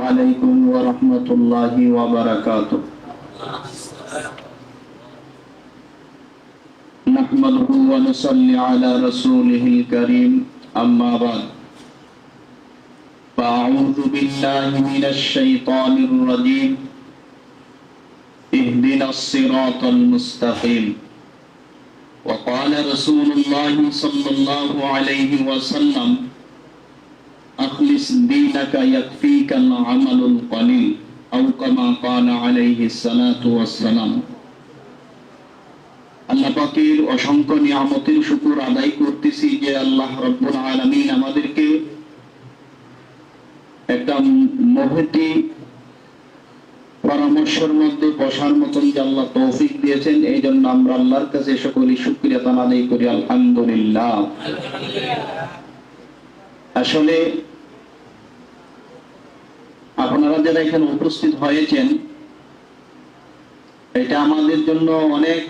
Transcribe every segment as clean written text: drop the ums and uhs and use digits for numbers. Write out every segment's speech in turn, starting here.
عليكم ورحمة الله وبركاته نحمده ونصلي على رسوله الكريم أما بعد فأعوذ بالله من الشيطان الرجيم اهدنا الصراط المستقيم وقال رسول الله صلى الله عليه وسلم أخلص دينك يكفيك العمل القليل أو كما قال عليه الصلاة والسلام আল্লাহ পাকের অসংখ্য নিয়ামতের শুকর আদায় করতেছি যে আল্লাহ রাব্বুল আলামিন আমাদেরকে একটা মহতি পরামর্শের মধ্যে বসার মতন যে আল্লাহ তৌফিক দিয়েছেন, এই জন্য আমরা আল্লাহর কাছে সকলেই শুকরিয়া আদায় করি আলহামদুলিল্লাহ। আসলে আপনারা যারা এখানে উপস্থিত হয়েছেন, এটা আমাদের জন্য অনেক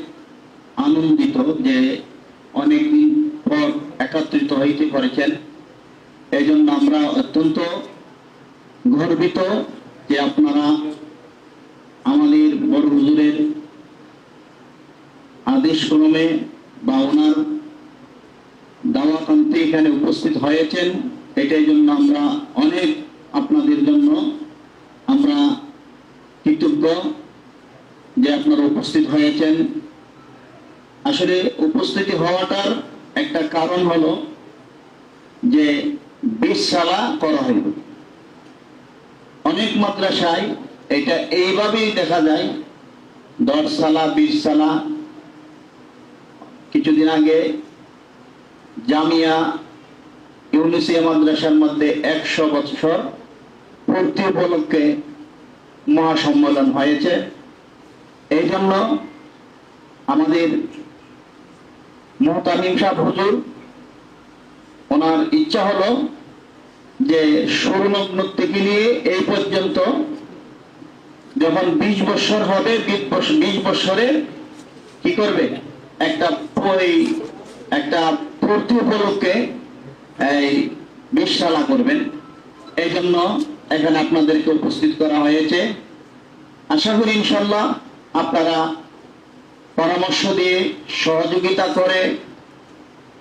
আনন্দিত যে অনেকদিন পর একত্রিত হইতে পারছেন। এই জন্য আমরা অত্যন্ত গর্বিত যে আপনারা আমাদের বড় হুজুরের আদেশ ক্রমে বা ওনার দাওয়াত আনতে এখানে উপস্থিত হয়েছেন। এটাই জন্য আমরা অনেক আপনাদের জন্য আমরা কৃতজ্ঞ যে আপনারা উপস্থিত হয়েছেন। আসলে উপস্থিতি হওয়াটার একটা কারণ হলো যে 20 সালা করা হইল। অনেক মাদ্রাসায় এটা এইভাবেই দেখা যায় 10 সালা 20 সালা। কিছুদিন আগে জামিয়া ইউনিসিয়া মাদ্রাসার মধ্যে 100 বছর পূর্তি উপলক্ষে মহাসম্মেলন হয়েছে। এই জন্য আমাদের মুহতামিম সাহেব হুজুর ওনার ইচ্ছা হলো যে শুরুলগ্ন থেকে নিয়ে এই পর্যন্ত যখন 20 বছর হবে 20 বছরে কি করবে একটা পূর্তি উপলক্ষে এই 20 সালা করবেন। এই জন্য এখানে আপনাদেরকে উপস্থিত করা হয়েছে। আশা করি ইনশাআল্লাহ আপনারা পরামর্শ দিয়ে সহযোগিতা করে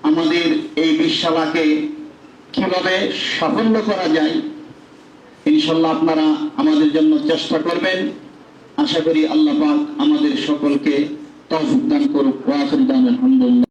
আমাদের এই 20 সালাকে কিভাবে সাফল্য করা যায় ইনশাআল্লাহ আপনারা আমাদের জন্য চেষ্টা করবেন। আশা করি আল্লাহ পাক আমাদের সকলকে তৌফিক দান করুক। ওয়া আখিরু দাওয়ানা আলহামদুলিল্লাহ।